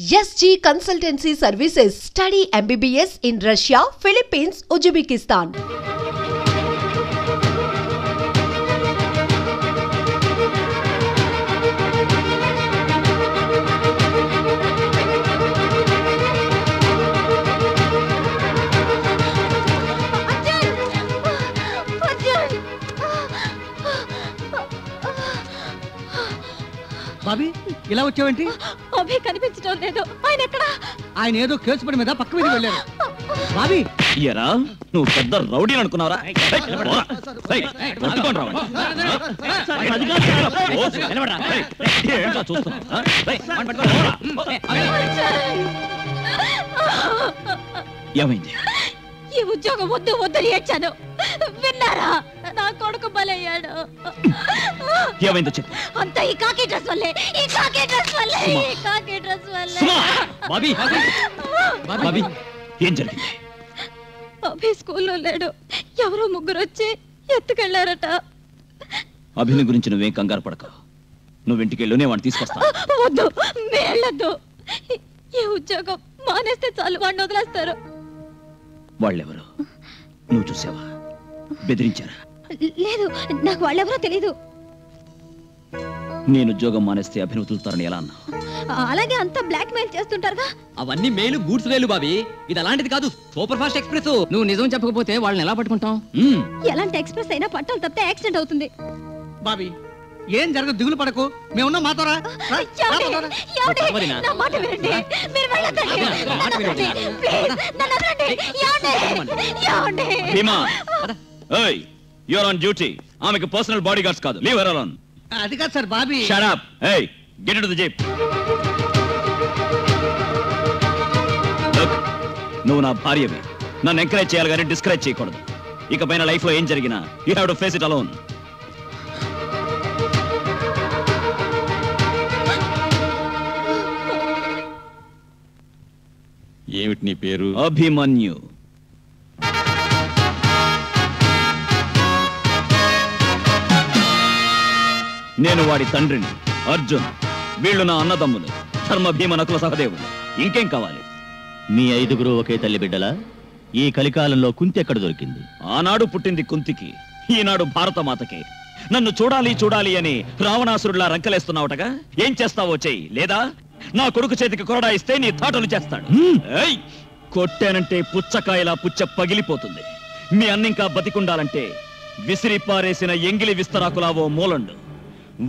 SG Consultancy Services. Study MBBS in Russia, Philippines, Uzbekistan. Bobby ఇలా వచ్చావేంటి? అభి కనిపించడం లేదు. ఆయన ఎక్కడ? ఆయన ఏదో కేసు పడి మీద పక్క మీద వెళ్ళారు. బాబీ ఎరా నువ్వు పెద్ద రౌడీ అనుకున్నావరా? ఏమైంది? ఈ ఉద్యోగం వద్దు వద్దని ఏడ్చాను. విన్నారా? నా కొడుకు బలయ్యాడు. ఏమైందో చెప్పు. అంతా ఈ కాకి డ్రెస్ వల్లే. ఈ కాకి డ్రెస్ వల్లే. ఈ కాకి డ్రెస్ వల్లే. బాబీ బాబీ ఏం జరిగింది? అభి స్కూల్లో లేడు. ఎవరో ముగ్గురు వచ్చి ఎత్తుకెళ్లారట. అభిని గురించి నువ్వేం కంగారు పడక. నువ్వు ఇంటికి వెళ్ళు, నేను వాడిని తీసుకొస్తా. వద్దు, వెళ్ళొద్దు. ఈ ఉద్యోగం మానేస్తే చాలు, వాడిని వదిలేస్తారు. వాళ్ళెవరు? నువ్వు చూసావా? బెదిరించారా? లేదు, నాకు వాళ్ళెవరో తెలీదు. నేను ఉద్యోగం మానేస్తే అభిని వదులుతారని ఎలా అన్నా? అలాగే అంతా బ్లాక్ మెయిల్ చేస్తుంటారుగా. అవన్నీ మేలు గూడ్స్ రైలు బాబీ. ఇది అలాంటిది కాదు, సూపర్ ఫాస్ట్ ఎక్స్ప్రెస్. నువ్వు నిజం చెప్పకపోతే వాళ్ళని ఎలా పట్టుకుంటాం? ఎలాంటి ఎక్స్ప్రెస్ అయినా పట్టాలు తప్పితే యాక్సిడెంట్ అవుతుంది. బాబీ ఏం జరగదు, దిగులు పడకు. మేమున్నా మాతోరా. ఆమెకు పర్సనల్ బాడీ గార్డ్స్ కాదు. Leave her alone. అది కాదు sir Bobby. Shut up. Hey, get into the jeep. నువ్వు నా భార్యవి. నన్ను ఎంకరేజ్ చేయాలి కానీ డిస్కరేజ్ చేయకూడదు. ఇకపైన లైఫ్ లో ఏం జరిగినా you have to face it alone. ఏమిటి నీ పేరు? అభిమన్యు. నేను వాడి తండ్రిని, అర్జున్. వీళ్ళు నా అన్నదమ్ములు, ధర్మ భీమ నకుల సహదేవులు. ఇంకేం కావాలి? మీ ఐదుగురు ఒకే తల్లి బిడ్డలా? ఈ కలికాలంలో కుంతి ఎక్కడ దొరికింది? ఆనాడు పుట్టింది కుంతికి, ఈనాడు భారతమాతకి. నన్ను చూడాలి చూడాలి అని రావణాసురుడిలా రంకలేస్తున్నావుటగా. ఏం చేస్తావో చెయ్యి, లేదా నా కొడుకు చేతికి కొరడా ఇస్తే నీ తాటలు చేస్తాడు. కొట్టానంటే పుచ్చకాయలా పుచ్చ పగిలిపోతుంది. మీ అన్నింకా బతికుండాలంటే విసిరి పారేసిన ఎంగిలి విస్తరాకులావో మూలండు.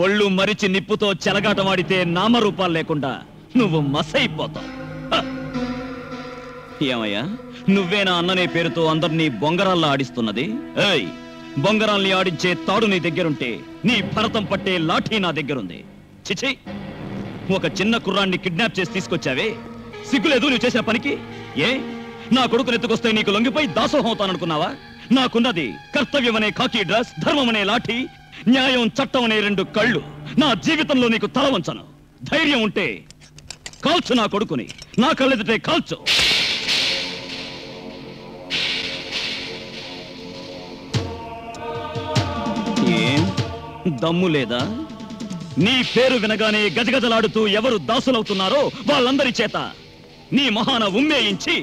ఒళ్ళు మరిచి నిప్పుతో చెలగాటమాడితే నామరూపాలు లేకుండా నువ్వు మసైపోతావు. ఏమయ్యా, నువ్వేనా అన్ననే పేరుతో అందరినీ బొంగరాల్లో ఆడిస్తున్నది? ఏయ్, బొంగరాల్ని ఆడించే తాడు నీ దగ్గరుంటే నీ భరతం పట్టే లాఠీ నా దగ్గరుంది. చిచి, ఒక చిన్న కుర్రాన్ని కిడ్నాప్ చేసి తీసుకొచ్చావే, సిగ్గులేదు నువ్వు చేసిన పనికి? ఏ, నా కొడుకుని ఎత్తుకొస్తే నీకు లొంగిపోయి దాసోహం అవుతాననుకున్నావా? నాకున్నది కర్తవ్యం అనే కాకి డ్రెస్, ధర్మం అనే లాఠీ, న్యాయం చట్టం అనే 2 కళ్ళు. నా జీవితంలో నీకు తల వంచను. ధైర్యం ఉంటే కాల్చు నా కొడుకుని, నా కళ్ళెదుటే కాల్చు. ఏం దమ్ము లేదా? నీ పేరు వినగానే గజగజలాడుతూ ఎవరు దాసులవుతున్నారో వాళ్ళందరి చేత నీ మహాన ఉమ్మేయించి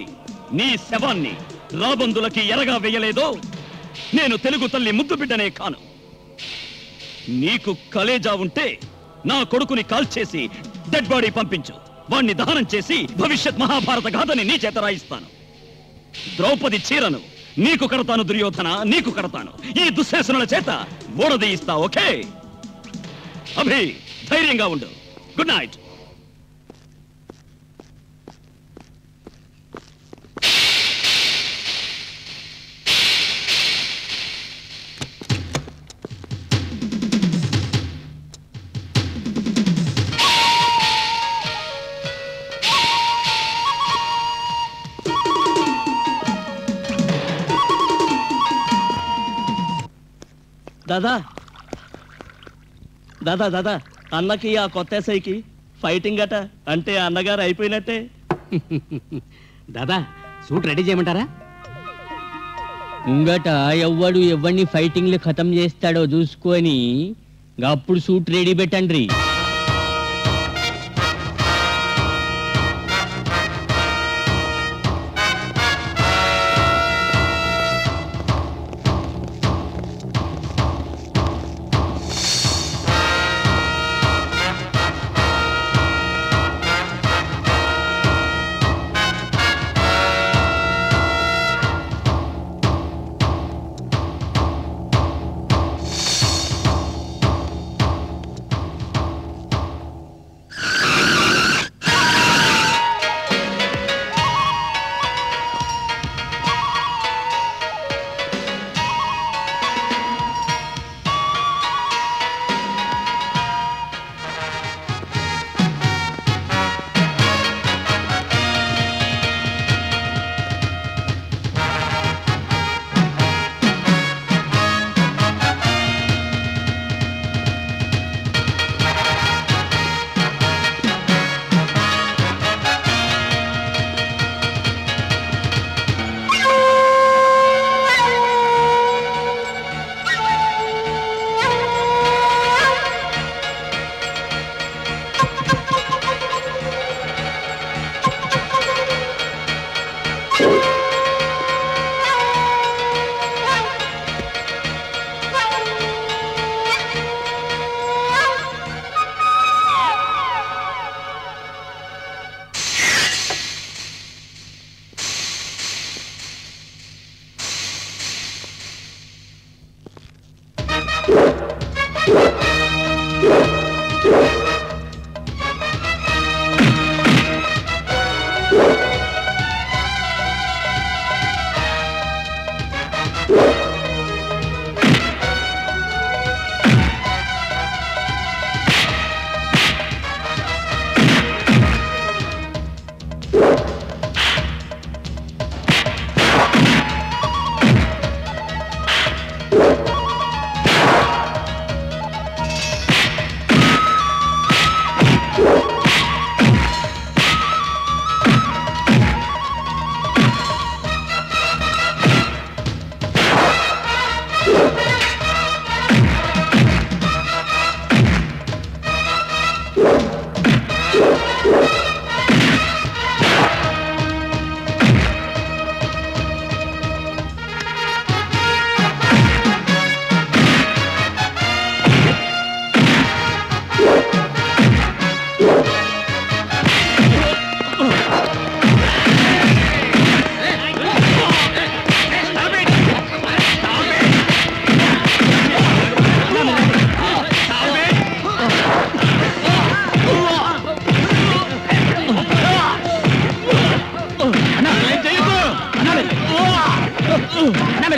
నీ శవాన్ని రాబందులకి ఎరగా వెయ్యలేదో నేను తెలుగు తల్లి ముద్దు బిడ్డనే కాను. నీకు కలేజా ఉంటే నా కొడుకుని కాల్చేసి డెడ్ బాడీ పంపించు. వాణ్ణి దహనం చేసి భవిష్యత్ మహాభారత గాథని నీ చేత రాయిస్తాను. ద్రౌపది చీరను నీకు కడతాను దుర్యోధన, నీకు కడతాను. ఈ దుశ్శాసనుల చేత ఓడదీయిస్తా. ఓకే అభి, ధైర్యంగా ఉండు. Good night. దాదా దాదా దాదా, అన్నకి ఆ కొత్త ఎస్ఐకి ఫైటింగ్ అట. అంటే అన్నగారు అయిపోయినట్టే. దాదా, సూట్ రెడీ చేయమంటారా? ముంగట ఎవ్వడు ఎవరిని ఫైటింగ్లు ఖతం చేస్తాడో చూసుకొని అప్పుడు సూట్ రెడీ పెట్టండి.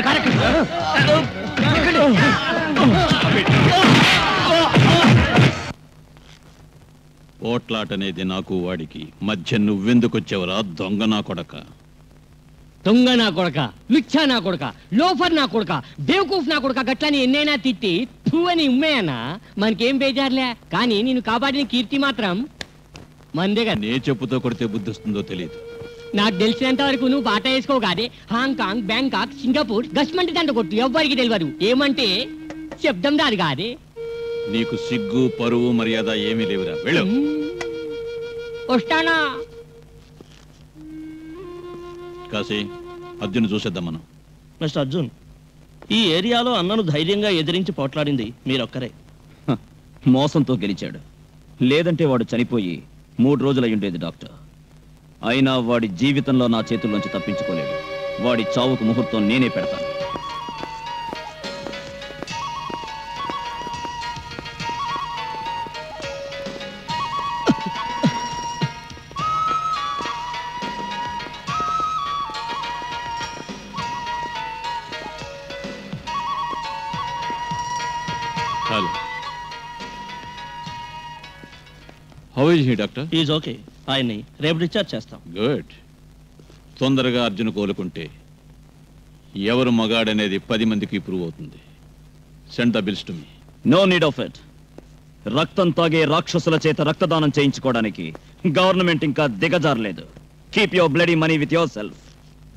మీరు కారెక్కండి. ఓట్లాటనేది నాకు వాడికి మధ్య నువ్వెందుకొచ్చావురా దొంగ నా కొడక? దొంగ నా కొడక, లుచ్చా నా కొడక, లోఫర్ నా కొడక, బేవకూఫ్ నా కొడక గట్లని ఎన్నైనా తిట్టి తూ అని ఉమ్మేయనా మనకేం బేజారులే. కానీ నేను కాపాడిన కీర్తి మాత్రం మందే కదా. నే చెప్పుతో కొడితే బుద్ధి వస్తుందో తెలియదు. నాకు తెలిసినంత వరకు నువ్వు బాట వేసుకో కాదే. హాంకాంగ్, బ్యాంకాక్, సింగపూర్ గస్మంటి దండ కొట్టు ఎవ్వరికి తెలియదు. ఏమంటే శబ్దం రాదు కాదే. నీకు సిగ్గు పరువు మర్యాద ఏమీ లేవురా, వెళ్ళు. వస్తానా? కాశీ, అర్జున్ చూసేద్దాం మనం. మిస్టర్ అర్జున్, ఈ ఏరియాలో అన్నను ధైర్యంగా ఎదిరించి పోట్లాడింది మీరొక్కరే. మోసంతో గెలిచాడు. లేదంటే వాడు చనిపోయి 3 రోజులయ్యుండేది డాక్టర్. అయినా వాడి జీవితంలో నా చేతుల్లోంచి తప్పించుకోలేడు. వాడి చావుకు ముహూర్తం నేనే పెడతాను. How is he doctor? Is okay. ఆయన్ని రేపు డిశ్చార్జ్ చేస్తాం. గుడ్. తొందరగా అర్జున్ కోలుకుంటే ఎవరు మగాడనేది 10 మందికి ప్రూవ్ అవుతుంది. Send the bills to me. No need of it. రక్తం తాగే రాక్షసుల చేత రక్తదానం చేయించుకోవడానికి గవర్నమెంట్ ఇంకా దిగజారలేదు. Keep your bloody money with yourself.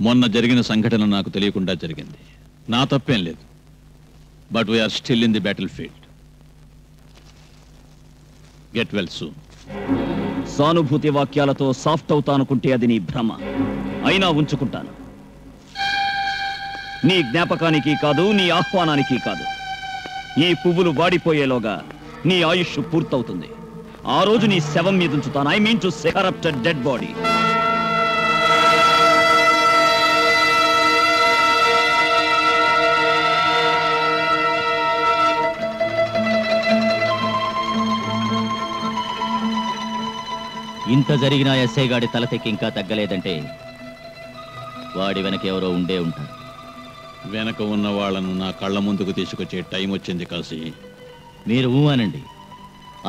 మొన్న జరిగిన సంఘటన నాకు తెలియకుండా జరిగింది. నా తప్పేం లేదు. But we are still in the battlefield. Get well soon. సానుభూతి వాక్యాలతో సాఫ్ట్ అవుతానుకుంటే అది నీ భ్రమ. అయినా ఉంచుకుంటాను. నీ జ్ఞాపకానికి కాదు, నీ ఆహ్వానానికి కాదు. ఈ పువ్వులు వాడిపోయేలోగా నీ ఆయుష్ పూర్తవుతుంది. ఆ రోజు నీ శవం మీద ఉంచుతాను. I mean to say corrupted dead body. ఇంత జరిగిన ఎస్ఐ గాడి తలతెక్కి ఇంకా తగ్గలేదంటే వాడి వెనక ఎవరో ఉండే ఉంటారు. వెనక ఉన్న వాళ్ళను నా కళ్ళ ముందుకు తీసుకొచ్చే టైం వచ్చింది కాశీ. మీరు ఊహనండి.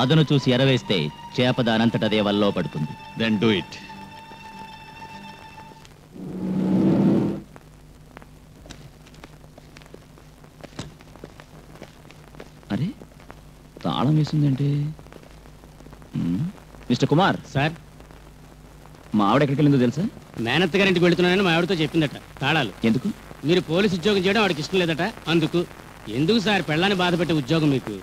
అదను చూసి ఎరవేస్తే చేప దానంతటదే వల్లో పడుతుంది. Then do it. అరే, తాళం వేసిందంటే. మిస్టర్ కుమార్ సార్, మా ఆవిడ ఎక్కడికి వెళ్ళిందో తెలుసా? మేనత్త గారింటికి వెళుతున్నానని మా ఆవిడతో చెప్పిందట. తాళాలు ఎందుకు? మీరు పోలీసు ఉద్యోగం చేయడం ఆవిడకి ఇష్టం లేదట. అందుకు. ఎందుకు సార్ పెళ్ళాన్ని బాధ పెట్టే ఉద్యోగం మీకు?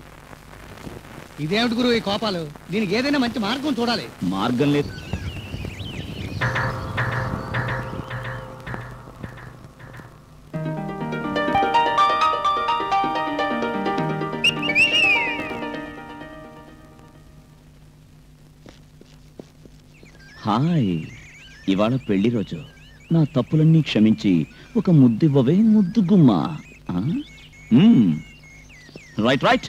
ఇదేమిటి గురువు ఈ కోపాలు? దీనికి ఏదైనా మంచి మార్గం చూడాలి. మార్గం లేదు. హాయ్, ఇవాళ పెళ్లి రోజు. నా తప్పులన్నీ క్షమించి ఒక ముద్దివ్వవే ముద్దు గుమ్మా. Right right.